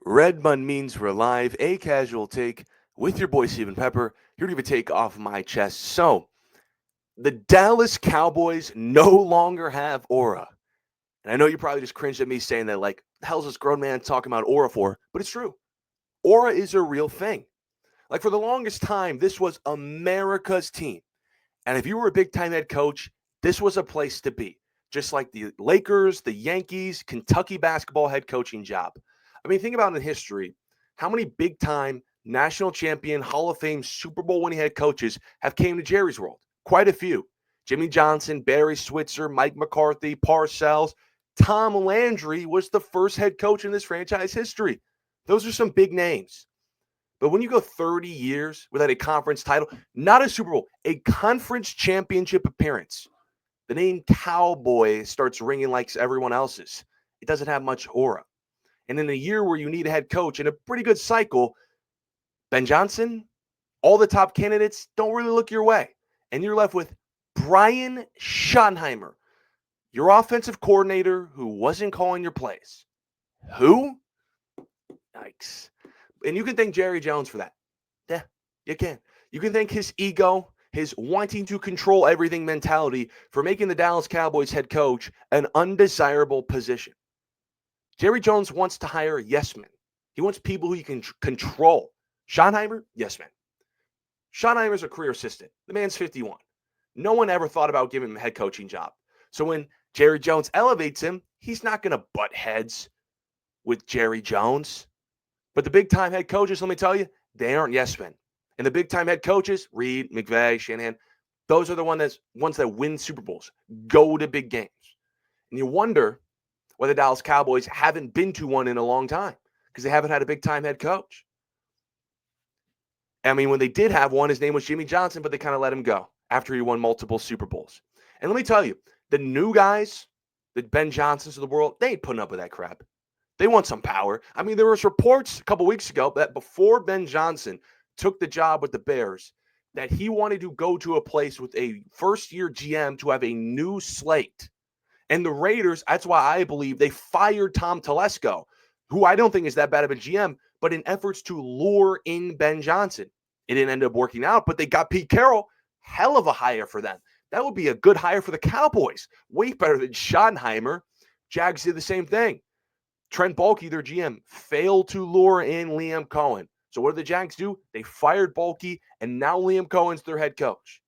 Red Bun means we're live, a casual take with your boy Steven Pepper, here to give a take off my chest. So, the Dallas Cowboys no longer have aura. And I know you probably just cringed at me saying that, like, the hell's this grown man talking about aura for? But it's true. Aura is a real thing. Like, for the longest time, this was America's team. And if you were a big time head coach, this was a place to be. Just like the Lakers, the Yankees, Kentucky basketball head coaching job. I mean, think about in history how many big time national champion, Hall of Fame, Super Bowl winning head coaches have came to Jerry's world? Quite a few. Jimmy Johnson, Barry Switzer, Mike McCarthy, Parcells. Tom Landry was the first head coach in this franchise history. Those are some big names. But when you go 30 years without a conference title, not a Super Bowl, a conference championship appearance, the name Cowboy starts ringing like everyone else's. It doesn't have much aura. And in a year where you need a head coach in a pretty good cycle, Ben Johnson, all the top candidates don't really look your way. And you're left with Brian Schottenheimer, your offensive coordinator who wasn't calling your plays. Who? Yikes. And you can thank Jerry Jones for that. Yeah, you can. You can thank his ego, his wanting to control everything mentality for making the Dallas Cowboys head coach an undesirable position. Jerry Jones wants to hire yes men. He wants people who he can control. Schottenheimer, yes man. Schottenheimer's a career assistant. The man's 51. No one ever thought about giving him a head coaching job. So when Jerry Jones elevates him, he's not going to butt heads with Jerry Jones. But the big-time head coaches, let me tell you, they aren't yes men. And the big-time head coaches, Reed, McVay, Shanahan, those are the ones that win Super Bowls, go to big games. And you wonder why the Dallas Cowboys haven't been to one in a long time because they haven't had a big-time head coach. I mean, when they did have one, his name was Jimmy Johnson, but they kind of let him go after he won multiple Super Bowls. And let me tell you, the new guys, the Ben Johnsons of the world, they ain't putting up with that crap. They want some power. I mean, there was reports a couple weeks ago that before Ben Johnson took the job with the Bears, that he wanted to go to a place with a first-year GM to have a new slate. And the Raiders, that's why I believe they fired Tom Telesco, who I don't think is that bad of a GM, but in efforts to lure in Ben Johnson. It didn't end up working out, but they got Pete Carroll. Hell of a hire for them. That would be a good hire for the Cowboys. Way better than Schottenheimer. Jags did the same thing. Trent Baalke, their GM, failed to lure in Liam Cohen. So what did the Jags do? They fired Baalke, and now Liam Cohen's their head coach.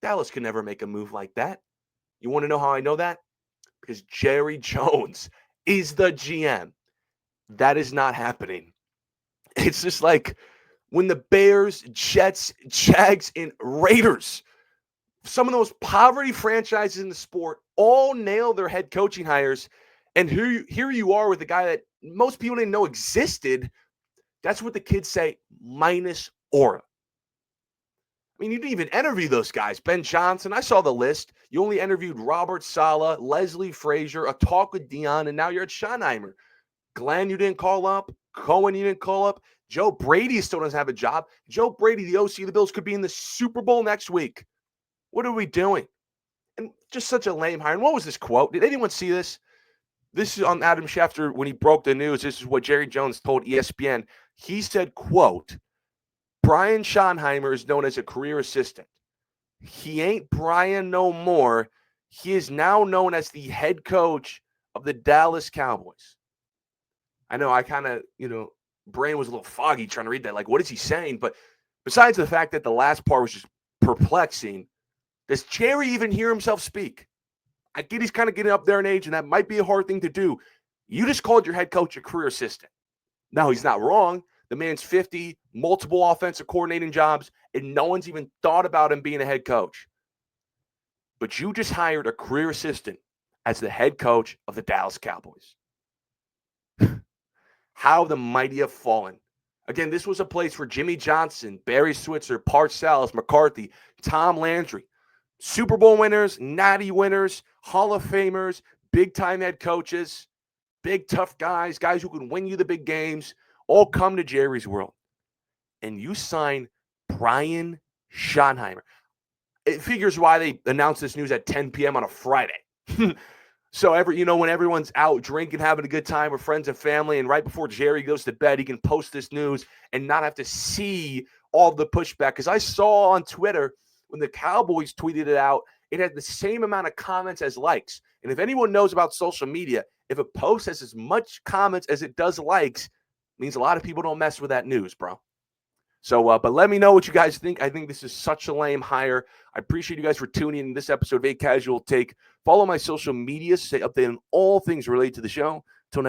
Dallas could never make a move like that. You want to know how I know that? Because Jerry Jones is the GM. That is not happening. It's just like when the Bears, Jets, Jags, and Raiders, some of those poverty franchises in the sport, all nail their head coaching hires. And here you are with a guy that most people didn't know existed. That's what the kids say, minus aura. I mean, you didn't even interview those guys. Ben Johnson, I saw the list. You only interviewed Robert Saleh, Leslie Frazier, a talk with Dion, and now you're at Schottenheimer. Glenn, you didn't call up. Cohen, you didn't call up. Joe Brady still doesn't have a job. Joe Brady, the OC of the Bills, could be in the Super Bowl next week. What are we doing? And just such a lame hire. And what was this quote? Did anyone see this? This is on Adam Schefter when he broke the news. This is what Jerry Jones told ESPN. He said, quote, Brian Schottenheimer is known as a career assistant. He ain't Brian no more. He is now known as the head coach of the Dallas Cowboys. I know I kind of, brain was a little foggy trying to read that. Like, what is he saying? But besides the fact that the last part was just perplexing, does Jerry even hear himself speak? I get he's kind of getting up there in age, and that might be a hard thing to do. You just called your head coach a career assistant. Now, he's not wrong. The man's 50, multiple offensive coordinating jobs, and no one's even thought about him being a head coach. But you just hired a career assistant as the head coach of the Dallas Cowboys. How the mighty have fallen. Again, this was a place for Jimmy Johnson, Barry Switzer, Parcells, McCarthy, Tom Landry, Super Bowl winners, Natty winners, Hall of Famers, big-time head coaches, big, tough guys who can win you the big games, all come to Jerry's world. And you sign Brian Schottenheimer. It figures why they announced this news at 10 p.m. on a Friday. So when everyone's out drinking, having a good time with friends and family, and right before Jerry goes to bed, he can post this news and not have to see all the pushback. Because I saw on Twitter when the Cowboys tweeted it out, it had the same amount of comments as likes. And if anyone knows about social media, if a post has as much comments as it does likes, it means a lot of people don't mess with that news, bro. So, but let me know what you guys think. I think this is such a lame hire. I appreciate you guys for tuning in this episode of A Casual Take. Follow my social media, stay updated on all things related to the show.